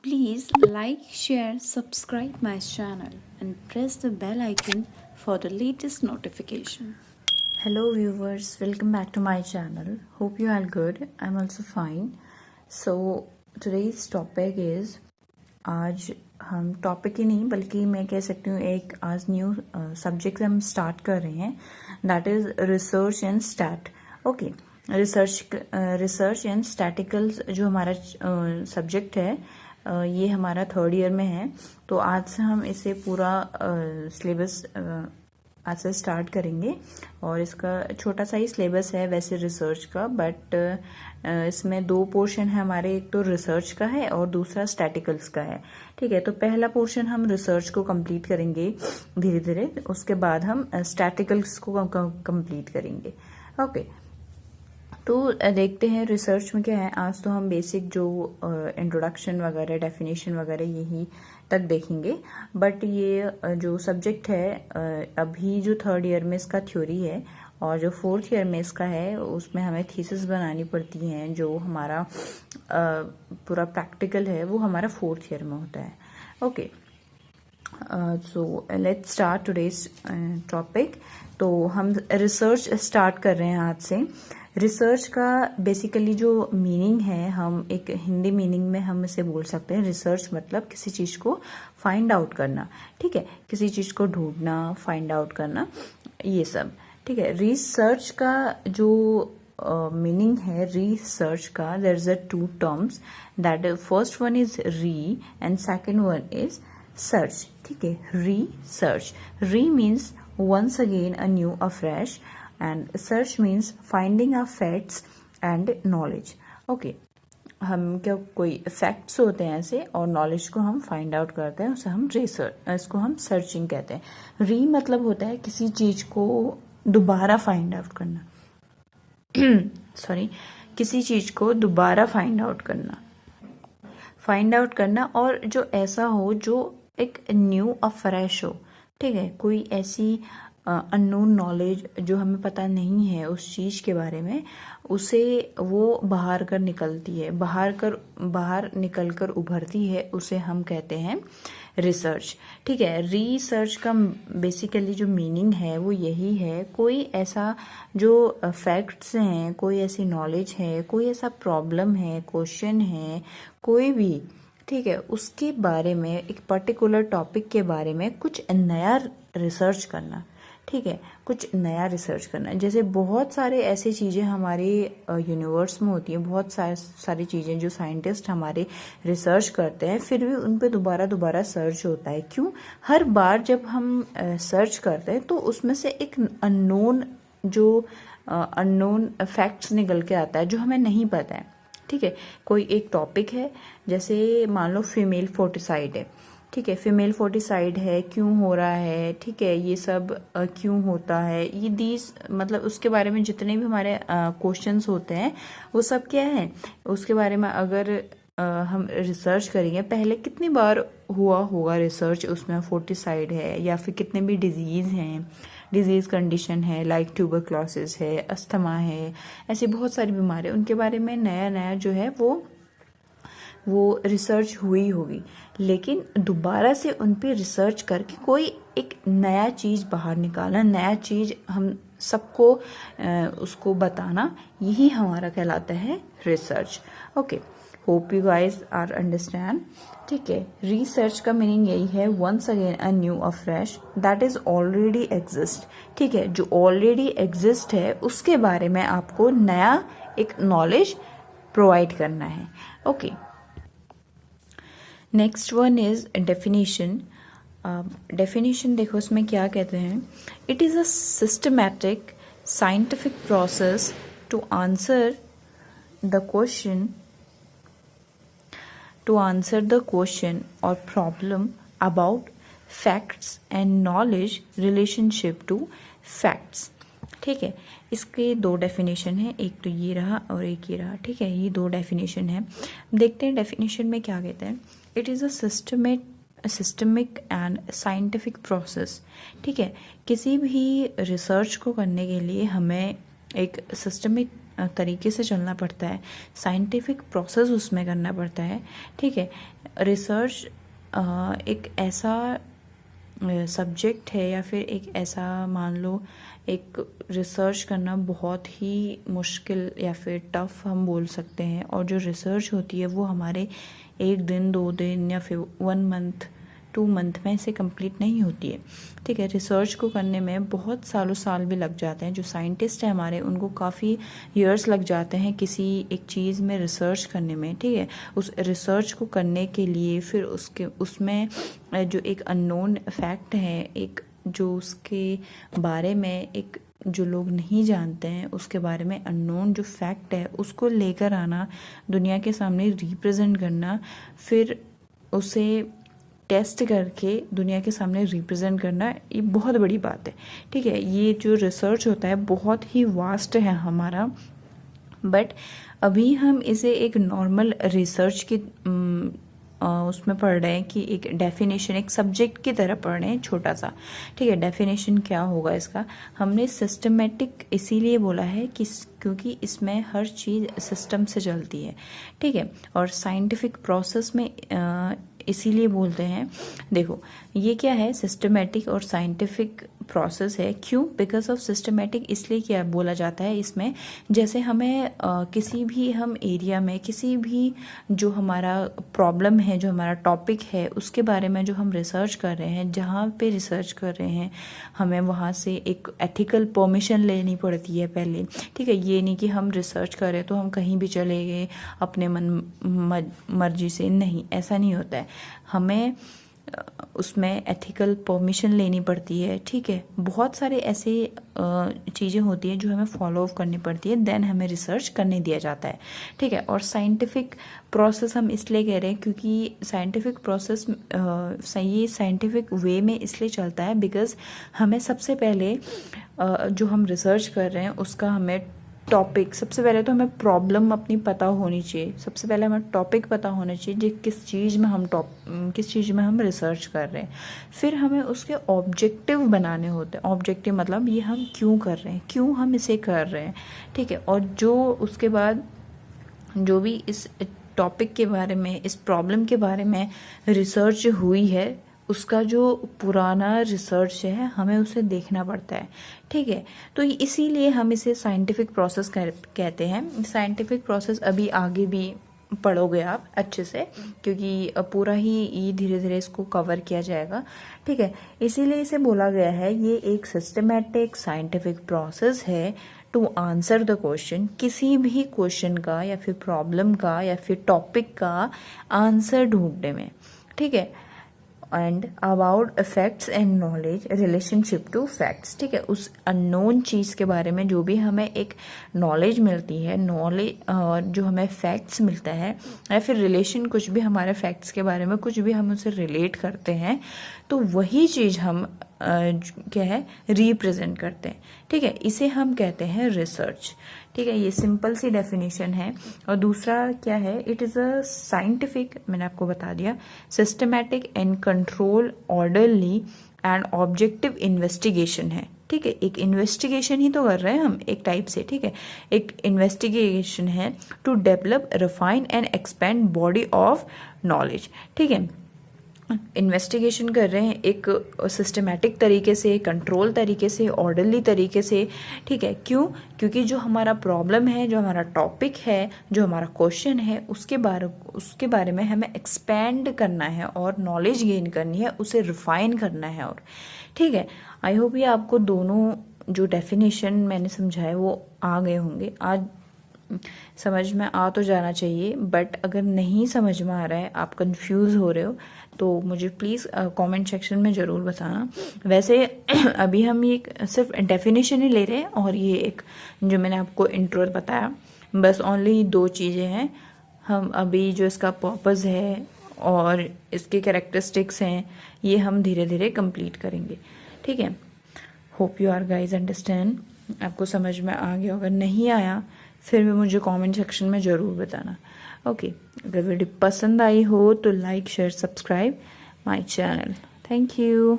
Please like, share, subscribe my channel and press the bell icon for the latest notification. Hello viewers, welcome back to my channel. Hope you are good. I'm also fine. So today's topic is, आज हम topic ही नहीं बल्कि मैं कह सकती हूँ एक आज न्यू सब्जेक्ट हम स्टार्ट कर रहे हैं, that is research and stat. Okay, research and statisticals जो हमारा सब्जेक्ट है ये हमारा थर्ड ईयर में है. तो आज से हम इसे पूरा सिलेबस आज से स्टार्ट करेंगे और इसका छोटा सा ही सिलेबस है वैसे रिसर्च का, बट इसमें दो पोर्शन है हमारे, एक तो रिसर्च का है और दूसरा स्टैटिकल्स का है. ठीक है, तो पहला पोर्शन हम रिसर्च को कंप्लीट करेंगे धीरे धीरे, उसके बाद हम स्टैटिकल्स को कंप्लीट करेंगे. ओके, तो देखते हैं रिसर्च में क्या है. आज तो हम बेसिक जो इंट्रोडक्शन वगैरह, डेफिनेशन वगैरह यही तक देखेंगे, बट ये जो सब्जेक्ट है अभी जो थर्ड ईयर में इसका थ्योरी है और जो फोर्थ ईयर में इसका है उसमें हमें थीसिस बनानी पड़ती हैं. जो हमारा पूरा प्रैक्टिकल है वो हमारा फोर्थ ईयर में होता है. Okay, so let's start today's topic. तो हम रिसर्च स्टार्ट कर रहे हैं आज से. रिसर्च का बेसिकली जो मीनिंग है, हम एक हिंदी मीनिंग में हम इसे बोल सकते हैं, रिसर्च मतलब किसी चीज को फाइंड आउट करना. ठीक है, किसी चीज को ढूंढना, फाइंड आउट करना, ये सब. ठीक है, रिसर्च का जो मीनिंग है रिसर्च का, there is a two terms, that first one is re and second one is search. ठीक है, research, re means once again anew, afresh, and search means finding our facts and knowledge. Okay, हम क्या कोई facts होते हैं ऐसे और knowledge को हम फाइंड आउट करते हैं, उसे हम रिसर्च, इसको हम सर्चिंग कहते हैं. री मतलब होता है किसी चीज को दोबारा फाइंड आउट करना. सॉरी, किसी चीज को दोबारा फाइंड आउट करना और जो ऐसा हो जो एक न्यू और फ्रेश हो. ठीक है, कोई ऐसी अननोन नॉलेज जो हमें पता नहीं है उस चीज के बारे में, उसे वो बाहर निकल कर उभरती है, उसे हम कहते हैं रिसर्च. ठीक है, रिसर्च का बेसिकली जो मीनिंग है वो यही है, कोई ऐसा जो फैक्ट्स हैं, कोई ऐसी नॉलेज है, कोई ऐसा प्रॉब्लम है, क्वेश्चन है, कोई भी, ठीक है, उसके बारे में, एक पर्टिकुलर टॉपिक के बारे में कुछ नया रिसर्च करना. ठीक है, कुछ नया रिसर्च करना. जैसे बहुत सारे ऐसी चीज़ें हमारे यूनिवर्स में होती हैं, बहुत सारी चीज़ें जो साइंटिस्ट हमारे रिसर्च करते हैं, फिर भी उन पे दोबारा सर्च होता है. क्यों? हर बार जब हम सर्च करते हैं तो उसमें से एक अननोन फैक्ट्स निकल के आता है जो हमें नहीं पता है. ठीक है, कोई एक टॉपिक है, जैसे मान लो फीमेल फोर्टिसाइड है. ठीक है, फीमेल फोर्टिसाइड है, क्यों हो रहा है, ठीक है, ये सब क्यों होता है, ये दीज मतलब उसके बारे में जितने भी हमारे क्वेश्चंस होते हैं वो सब क्या है, उसके बारे में अगर हम रिसर्च करेंगे, पहले कितनी बार हुआ होगा रिसर्च उसमें, फोर्टिसाइड है या फिर कितने भी डिजीज कंडीशन है, लाइक ट्यूबरक्लोसिस है, अस्थमा है, ऐसी बहुत सारी बीमारी, उनके बारे में नया जो है वो रिसर्च हुई होगी. लेकिन दोबारा से उन पे रिसर्च करके कोई एक नया चीज बाहर निकालना, नया चीज हम सबको उसको बताना, यही हमारा कहलाता है research. Okay, hope you guys are understand. ठीक है, रिसर्च का मीनिंग यही है, once again anew afresh, that is already exist. ठीक है, जो ऑलरेडी एग्जिस्ट है उसके बारे में आपको नया एक नॉलेज प्रोवाइड करना है. Okay, next one is definition. Definition देखो इसमें क्या कहते हैं, it is a systematic scientific process to answer the question और problem about facts and knowledge relationship to facts. ठीक है, इसके दो डेफिनेशन है, एक तो ये रहा और एक ये रहा. ठीक है, ये दो डेफिनेशन है. देखते हैं डेफिनेशन में क्या कहते हैं. It is a systemic and scientific process. ठीक है, किसी भी रिसर्च को करने के लिए हमें एक सिस्टमिक तरीके से चलना पड़ता है, साइंटिफिक प्रोसेस उसमें करना पड़ता है। ठीक है, रिसर्च एक ऐसा सब्जेक्ट है या फिर एक ऐसा मान लो एक रिसर्च करना बहुत ही मुश्किल या फिर टफ हम बोल सकते हैं। और जो रिसर्च होती है वो हमारे 1 दिन 2 दिन या फिर 1 मंथ 2 मंथ में से कंप्लीट नहीं होती है। ठीक है, रिसर्च को करने में बहुत साल भी लग जाते हैं। जो साइंटिस्ट हैं हमारे, उनको काफ़ी ईयर्स लग जाते हैं किसी एक चीज़ में रिसर्च करने में। ठीक है, उस रिसर्च को करने के लिए फिर उसमें जो एक अननोन फैक्ट है, एक जो उसके बारे में एक जो लोग नहीं जानते हैं उसके बारे में अननोन जो फैक्ट है उसको लेकर आना, दुनिया के सामने रिप्रेजेंट करना, फिर उसे टेस्ट करके दुनिया के सामने रिप्रेजेंट करना, ये बहुत बड़ी बात है। ठीक है, ये जो रिसर्च होता है बहुत ही वास्ट है हमारा, बट अभी हम इसे एक नॉर्मल रिसर्च की उसमें पढ़ रहे हैं कि एक डेफिनेशन, एक सब्जेक्ट की तरह पढ़ रहे हैं छोटा सा। ठीक है, डेफिनेशन क्या होगा इसका? हमने सिस्टमेटिक इसीलिए बोला है कि क्योंकि इसमें हर चीज़ सिस्टम से चलती है। ठीक है, और साइंटिफिक प्रोसेस में इसीलिए बोलते हैं। देखो ये क्या है, सिस्टमेटिक और साइंटिफिक प्रोसेस है। क्यों? बिकॉज ऑफ सिस्टमेटिक इसलिए क्या बोला जाता है इसमें, जैसे हमें किसी भी हम एरिया में किसी भी जो हमारा प्रॉब्लम है, जो हमारा टॉपिक है, उसके बारे में जो हम रिसर्च कर रहे हैं, जहाँ पे रिसर्च कर रहे हैं हमें वहाँ से एक एथिकल परमिशन लेनी पड़ती है पहले। ठीक है, ये नहीं कि हम रिसर्च कर रहे तो हम कहीं भी चले गए अपने मर्जी से, नहीं, ऐसा नहीं होता है। हमें उसमें एथिकल परमिशन लेनी पड़ती है। ठीक है, बहुत सारे ऐसे चीज़ें होती हैं जो हमें फॉलो अप करनी पड़ती है, देन हमें रिसर्च करने दिया जाता है। ठीक है, और साइंटिफिक प्रोसेस हम इसलिए कह रहे हैं क्योंकि साइंटिफिक प्रोसेस ये साइंटिफिक वे में इसलिए चलता है बिकॉज हमें सबसे पहले जो हम रिसर्च कर रहे हैं उसका हमें टॉपिक, सबसे पहले तो हमें प्रॉब्लम अपनी पता होनी चाहिए, सबसे पहले हमें टॉपिक पता होना चाहिए जो किस चीज़ में हम रिसर्च कर रहे हैं। फिर हमें उसके ऑब्जेक्टिव बनाने होते हैं। ऑब्जेक्टिव मतलब ये हम क्यों कर रहे हैं, क्यों हम इसे कर रहे हैं। ठीक है, और जो उसके बाद जो भी इस टॉपिक के बारे में, इस प्रॉब्लम के बारे में रिसर्च हुई है, उसका जो पुराना रिसर्च है हमें उसे देखना पड़ता है। ठीक है, तो इसीलिए हम इसे साइंटिफिक प्रोसेस कहते हैं। साइंटिफिक प्रोसेस अभी आगे भी पढ़ोगे आप अच्छे से, क्योंकि पूरा ही ये धीरे धीरे इसको कवर किया जाएगा। ठीक है, इसीलिए इसे बोला गया है ये एक सिस्टमैटिक साइंटिफिक प्रोसेस है टू आंसर द क्वेश्चन। किसी भी क्वेश्चन का या फिर प्रॉब्लम का या फिर टॉपिक का आंसर ढूंढने में। ठीक है, and about facts and knowledge relationship to facts. ठीक है, उस अननोन चीज़ के बारे में जो भी हमें एक नॉलेज मिलती है, नॉलेज जो हमें फैक्ट्स मिलता है या फिर रिलेशन, कुछ भी हमारे फैक्ट्स के बारे में कुछ भी हम उसे रिलेट करते हैं, तो वही चीज़ हम क्या है रिप्रेजेंट करते हैं। ठीक है, इसे हम कहते हैं रिसर्च। ठीक है, ये सिंपल सी डेफिनेशन है। और दूसरा क्या है, इट इज़ अ साइंटिफिक, मैंने आपको बता दिया, systematic and control orderly and objective investigation है। ठीक है, एक इन्वेस्टिगेशन ही तो कर रहे हैं हम एक टाइप से। ठीक है, एक इन्वेस्टिगेशन है to develop, refine and expand body of knowledge. ठीक है, इन्वेस्टिगेशन कर रहे हैं एक सिस्टमैटिक तरीके से, कंट्रोल तरीके से, ऑर्डरली तरीके से। ठीक है, क्यों? क्योंकि जो हमारा प्रॉब्लम है, जो हमारा टॉपिक है, जो हमारा क्वेश्चन है, उसके बारे में हमें एक्सपेंड करना है और नॉलेज गेन करनी है, उसे रिफाइन करना है। और ठीक है, आई होप ये आपको दोनों जो डेफिनेशन मैंने समझाए वो आ गए होंगे। आज समझ में आ तो जाना चाहिए, बट अगर नहीं समझ में आ रहा है, आप कंफ्यूज हो रहे हो, तो मुझे प्लीज़ कमेंट सेक्शन में ज़रूर बताना। वैसे अभी हम ये सिर्फ डेफिनेशन ही ले रहे हैं और ये एक जो मैंने आपको इंट्रो बताया, बस ओनली 2 चीज़ें हैं। हम अभी जो इसका पर्पस है और इसके कैरेक्टरिस्टिक्स हैं, ये हम धीरे धीरे कंप्लीट करेंगे। ठीक है, hope you are guys understand. आपको समझ में आ गया, अगर नहीं आया फिर भी मुझे कमेंट सेक्शन में ज़रूर बताना। ओके, अगर वीडियो पसंद आई हो तो like, share, subscribe my channel. Thank you.